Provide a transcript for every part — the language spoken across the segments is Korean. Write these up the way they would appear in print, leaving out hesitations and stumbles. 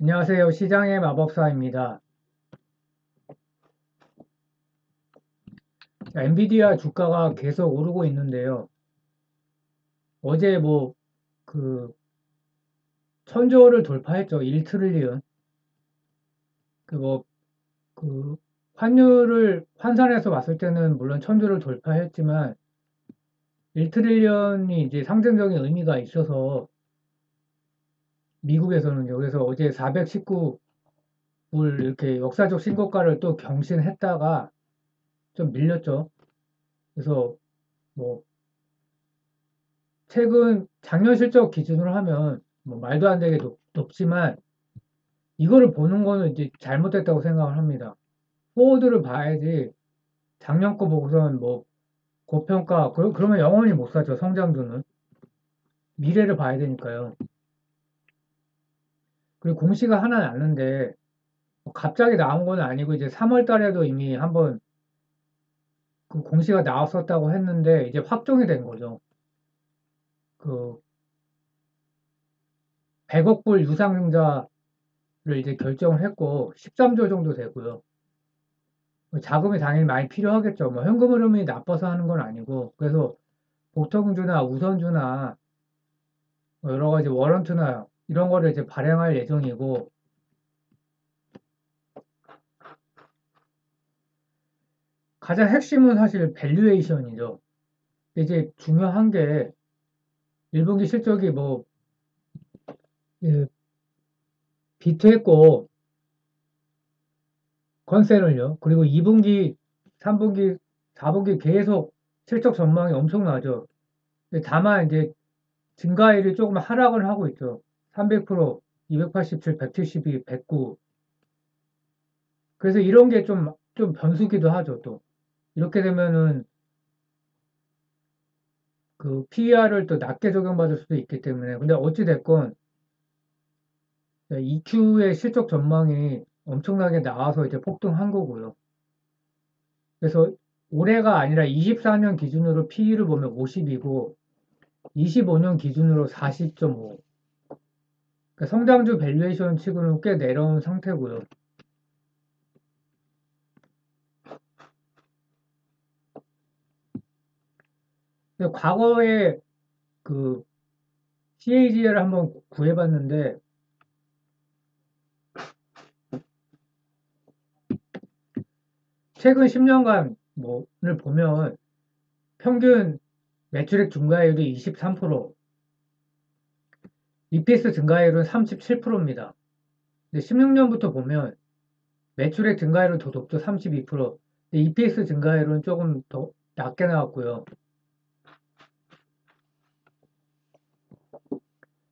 안녕하세요. 시장의 마법사입니다. 엔비디아 주가가 계속 오르고 있는데요. 어제 그, 천조를 돌파했죠. 1트릴리언. 그 그, 환율을 환산해서 봤을 때는 물론 천조를 돌파했지만 1트릴리언이 이제 상징적인 의미가 있어서 미국에서는요. 그래서 어제 419불 이렇게 역사적 신고가를 또 경신했다가 좀 밀렸죠. 그래서 뭐 최근 작년 실적 기준으로 하면 뭐 말도 안 되게 높지만 이거를 보는 거는 이제 잘못됐다고 생각을 합니다. 포워드를 봐야지 작년 거 보고선 뭐 고평가 그러면 영원히 못 사죠. 성장주는 미래를 봐야 되니까요. 그리고 공시가 하나 났는데 뭐 갑자기 나온 건 아니고 이제 3월 달에도 이미 한번 그 공시가 나왔었다고 했는데 이제 확정이 된 거죠. 그 100억 불 유상증자를 이제 결정을 했고 13조 정도 되고요. 자금이 당연히 많이 필요하겠죠. 뭐 현금 흐름이 나빠서 하는 건 아니고 그래서 보통주나 우선주나 뭐 여러 가지 워런트나 이런 거를 이제 발행할 예정이고 가장 핵심은 사실 밸류에이션이죠. 이제 중요한 게 1분기 실적이 뭐 예, 비트했고 컨센을요. 그리고 2분기, 3분기, 4분기 계속 실적 전망이 엄청나죠. 다만 이제 증가율이 조금 하락을 하고 있죠. 300%, 287, 172, 109. 그래서 이런 게 좀 변수기도 하죠, 또. 이렇게 되면은 그 PER을 또 낮게 적용받을 수도 있기 때문에. 근데 어찌됐건 EQ의 실적 전망이 엄청나게 나와서 이제 폭등한 거고요. 그래서 올해가 아니라 24년 기준으로 PE를 보면 50이고 25년 기준으로 40.5. 그러니까 성장주 밸류에이션 치고는 꽤 내려온 상태고요. 근데 과거에 그 CAGR을 한번 구해봤는데 최근 10년간 뭐를 보면 평균 매출액 증가율이 23%, EPS 증가율은 37%입니다. 근데 16년부터 보면 매출액 증가율은 더 높죠. 32%. 근데 EPS 증가율은 조금 더 낮게 나왔고요.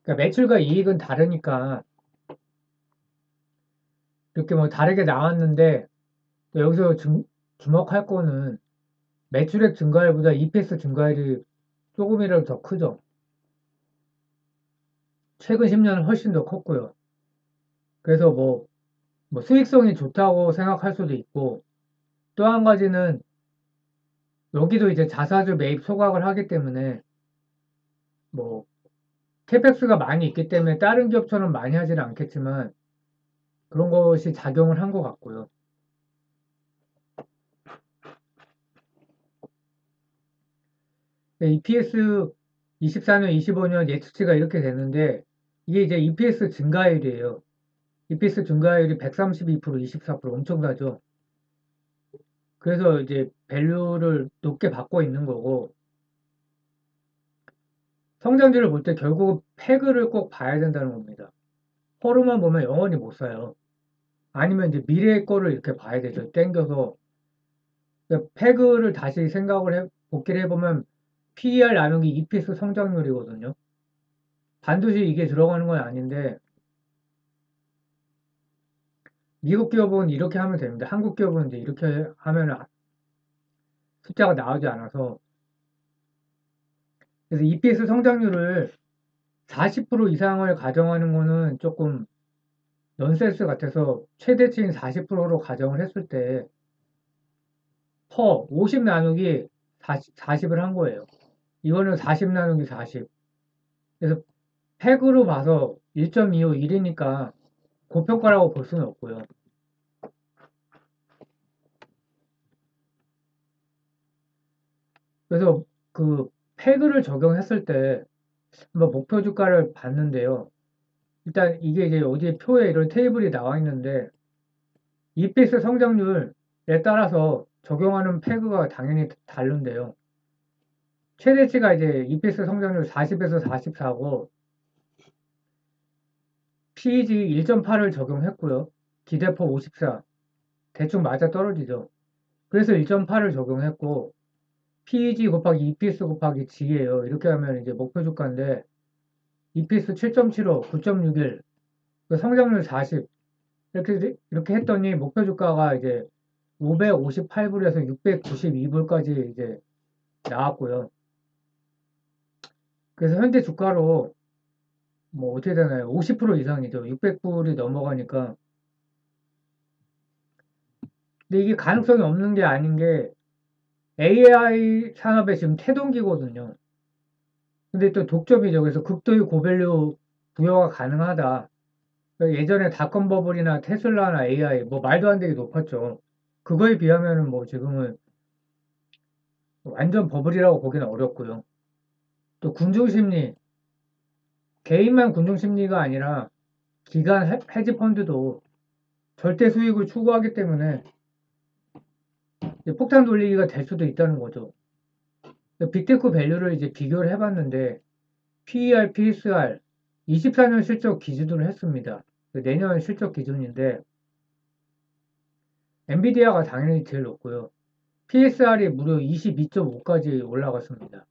그러니까 매출과 이익은 다르니까 이렇게 뭐 다르게 나왔는데 여기서 주목할 거는 매출액 증가율보다 EPS 증가율이 조금이라도 더 크죠. 최근 10년은 훨씬 더 컸고요. 그래서 뭐 수익성이 좋다고 생각할 수도 있고 또 한 가지는 여기도 이제 자사주 매입 소각을 하기 때문에 뭐 캐펙스가 많이 있기 때문에 다른 기업처럼 많이 하지는 않겠지만 그런 것이 작용을 한 것 같고요. EPS 24년, 25년 예측치가 이렇게 되는데 이게 이제 EPS 증가율이에요. EPS 증가율이 132%, 24% 엄청나죠. 그래서 이제 밸류를 높게 받고 있는 거고 성장주를 볼 때 결국 패그를 꼭 봐야 된다는 겁니다. 허로만 보면 영원히 못 사요. 아니면 이제 미래의 거를 이렇게 봐야 되죠. 땡겨서 패그를 다시 복기를 해보면 PER 나누기 EPS 성장률이거든요. 반드시 이게 들어가는 건 아닌데 미국 기업은 이렇게 하면 되는데 한국 기업은 이제 이렇게 하면 숫자가 나오지 않아서 그래서 EPS 성장률을 40% 이상을 가정하는 거는 조금 넌센스 같아서 최대치인 40%로 가정을 했을 때 퍼 50 나누기 40을 한 거예요. 이거는 40 나누기 40. 그래서 팩으로 봐서 1.25 1이니까 고평가라고 볼 수는 없고요. 그래서 그 패그를 적용했을 때 한번 목표 주가를 봤는데요. 일단 이게 이제 어디 표에 이런 테이블이 나와 있는데 EPS 성장률에 따라서 적용하는 패그가 당연히 다른데요. 최대치가 이제 EPS 성장률 40에서 44고 PEG 1.8을 적용했고요. 기대포 54 대충 맞아 떨어지죠. 그래서 1.8을 적용했고 PEG 곱하기 EPS 곱하기 G예요. 이렇게 하면 이제 목표 주가인데 EPS 7.75, 9.61, 성장률 40 이렇게 했더니 목표 주가가 이제 558불에서 692불까지 이제 나왔고요. 그래서 현재 주가로 뭐 어떻게 되나요? 50% 이상이죠. 600불이 넘어가니까. 근데 이게 가능성이 없는 게 아닌 게 AI 산업의 지금 태동기거든요. 근데 또 독점이죠. 그래서 극도의 고밸류 부여가 가능하다. 예전에 닷컴 버블이나 테슬라나 AI 뭐 말도 안 되게 높았죠. 그거에 비하면은 뭐 지금은 완전 버블이라고 보기는 어렵고요. 또 군중심리, 개인만 군중심리가 아니라 기관 헤지펀드도 절대 수익을 추구하기 때문에 폭탄 돌리기가 될 수도 있다는 거죠. 빅테크 밸류를 이제 비교를 해봤는데 PER, PSR 24년 실적 기준으로 했습니다. 내년 실적 기준인데 엔비디아가 당연히 제일 높고요. PSR이 무려 22.5까지 올라갔습니다.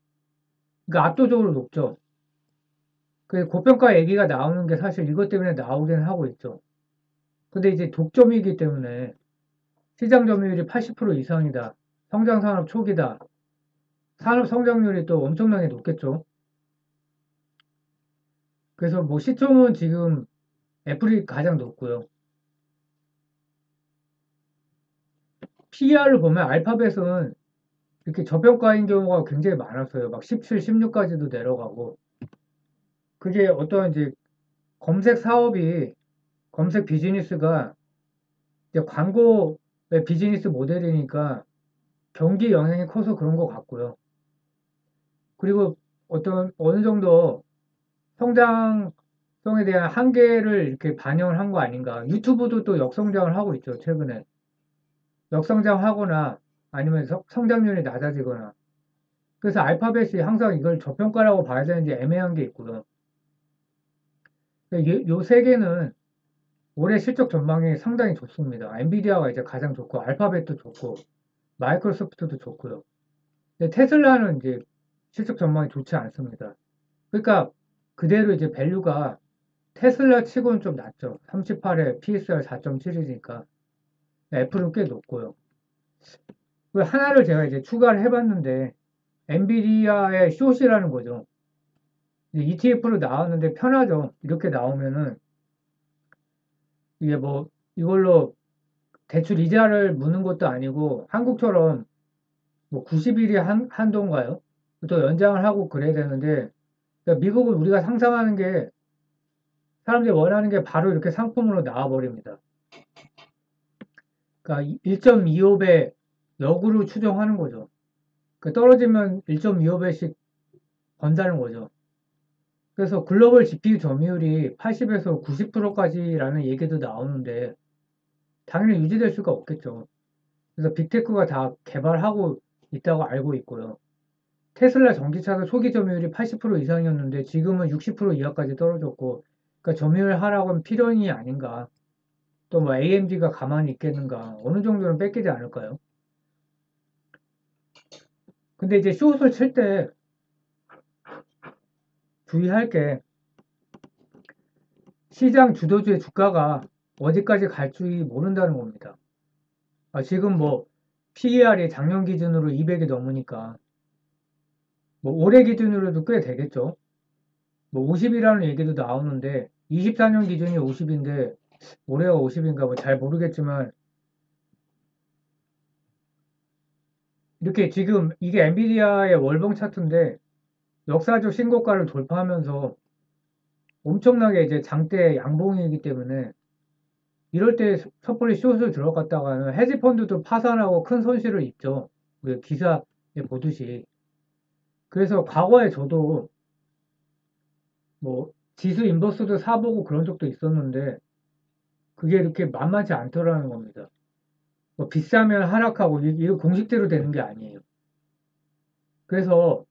그러니까 압도적으로 높죠. 그 고평가 얘기가 나오는 게 사실 이것 때문에 나오긴 하고 있죠. 근데 이제 독점이기 때문에 시장 점유율이 80% 이상이다. 성장 산업 초기다. 산업 성장률이 또 엄청나게 높겠죠. 그래서 뭐 시총은 지금 애플이 가장 높고요. PER로 보면 알파벳은 이렇게 저평가인 경우가 굉장히 많았어요. 막 17, 16까지도 내려가고. 그게 어떤 이제 검색 사업이, 검색 비즈니스가 이제 광고의 비즈니스 모델이니까 경기 영향이 커서 그런 것 같고요. 그리고 어떤 어느 정도 성장성에 대한 한계를 이렇게 반영을 한 거 아닌가. 유튜브도 또 역성장을 하고 있죠, 최근에. 역성장하거나 아니면 성장률이 낮아지거나. 그래서 알파벳이 항상 이걸 저평가라고 봐야 되는지 애매한 게 있고요. 요 세 개는 올해 실적 전망이 상당히 좋습니다. 엔비디아가 이제 가장 좋고, 알파벳도 좋고, 마이크로소프트도 좋고요. 근데 테슬라는 이제 실적 전망이 좋지 않습니다. 그러니까 그대로 이제 밸류가 테슬라 치고는 좀 낮죠. 38에 PSR 4.7이니까 애플은 꽤 높고요. 그 하나를 제가 이제 추가를 해봤는데 엔비디아의 숏이라는 거죠. ETF로 나왔는데 편하죠. 이렇게 나오면은 이게 뭐 이걸로 대출 이자를 무는 것도 아니고 한국처럼 뭐 90일이 한도인가요? 또 연장을 하고 그래야 되는데 그러니까 미국은 우리가 상상하는 게 사람들이 원하는 게 바로 이렇게 상품으로 나와버립니다. 그러니까 1.25배 역으로 추정하는 거죠. 그러니까 떨어지면 1.25배씩 번다는 거죠. 그래서 글로벌 GPU 점유율이 80에서 90%까지라는 얘기도 나오는데 당연히 유지될 수가 없겠죠. 그래서 빅테크가 다 개발하고 있다고 알고 있고요. 테슬라 전기차도 초기 점유율이 80% 이상이었는데 지금은 60% 이하까지 떨어졌고, 그러니까 점유율 하락은 필연이 아닌가. 또 뭐 AMD가 가만히 있겠는가. 어느 정도는 뺏기지 않을까요? 근데 이제 숏을 칠 때 주의할 게 시장 주도주의 주가가 어디까지 갈지 모른다는 겁니다. 지금 뭐 PER이 작년 기준으로 200이 넘으니까 뭐 올해 기준으로도 꽤 되겠죠. 뭐 50이라는 얘기도 나오는데 24년 기준이 50인데 올해가 50인가 뭐 잘 모르겠지만 이렇게 지금 이게 엔비디아의 월봉 차트인데 역사적 신고가를 돌파하면서 엄청나게 이제 장대 양봉이기 때문에 이럴 때 섣불리 숏을 들어갔다가는 헤지펀드도 파산하고 큰 손실을 입죠. 그 기사에 보듯이. 그래서 과거에 저도 뭐 지수 인버스도 사보고 그런 적도 있었는데 그게 이렇게 만만치 않더라는 겁니다. 뭐 비싸면 하락하고 이거 공식대로 되는 게 아니에요. 그래서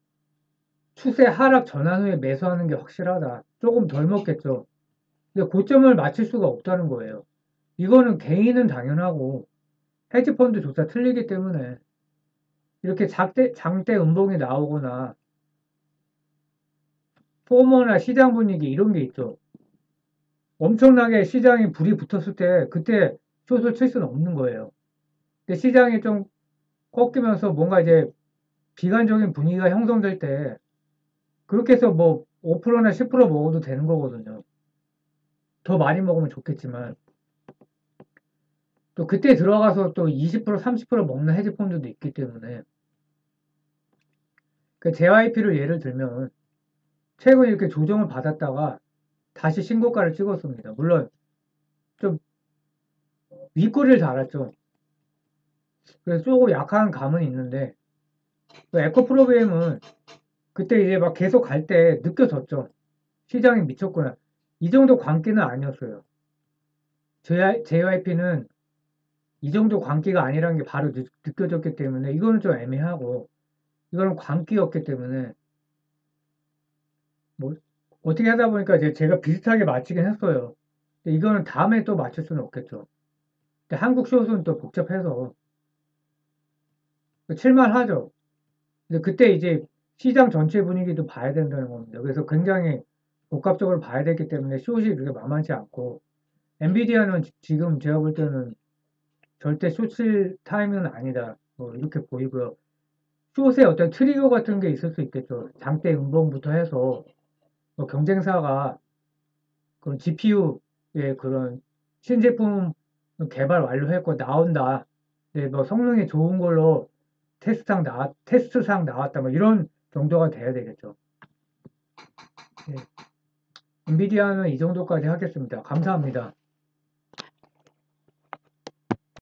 추세 하락 전환 후에 매수하는 게 확실하다. 조금 덜 먹겠죠. 근데 고점을 맞출 수가 없다는 거예요. 이거는 개인은 당연하고 헤지펀드조차 틀리기 때문에 이렇게 장대 음봉이 나오거나 포머나 시장 분위기 이런 게 있죠. 엄청나게 시장에 불이 붙었을 때 그때 숏을 칠 수는 없는 거예요. 근데 시장이 좀 꺾이면서 뭔가 이제 비관적인 분위기가 형성될 때 그렇게 해서 뭐 5%나 10% 먹어도 되는 거거든요. 더 많이 먹으면 좋겠지만 또 그때 들어가서 또 20% 30% 먹는 헤지펀드도 있기 때문에 그 JYP를 예를 들면 최근 이렇게 조정을 받았다가 다시 신고가를 찍었습니다. 물론 좀 윗꼬리를 달았죠. 그래서 조금 약한 감은 있는데 그 에코프로비엠은 그때 이제 막 계속 갈 때 느껴졌죠. 시장이 미쳤구나. 이 정도 광기는 아니었어요. JYP는 이 정도 광기가 아니라는 게 바로 느껴졌기 때문에 이거는 좀 애매하고 이거는 광기였기 때문에 뭐 어떻게 하다 보니까 이제 제가 비슷하게 맞히긴 했어요. 근데 이거는 다음에 또 맞출 수는 없겠죠. 근데 한국 숏은 또 복잡해서 칠만하죠. 근데 그때 이제 시장 전체 분위기도 봐야 된다는 겁니다. 그래서 굉장히 복합적으로 봐야 되기 때문에 숏이 그렇게 만만치 않고 엔비디아는 지금 제가 볼 때는 절대 숏칠 타임은 아니다. 뭐 이렇게 보이고요. 숏의 어떤 트리거 같은 게 있을 수 있겠죠. 장대 음봉부터 해서 뭐 경쟁사가 그런 GPU의 그런 신제품 개발 완료했고 나온다. 네, 뭐 성능이 좋은 걸로 테스트상 나왔다. 뭐 이런 정도가 돼야 되겠죠. 네. 엔비디아는 이 정도까지 하겠습니다. 감사합니다.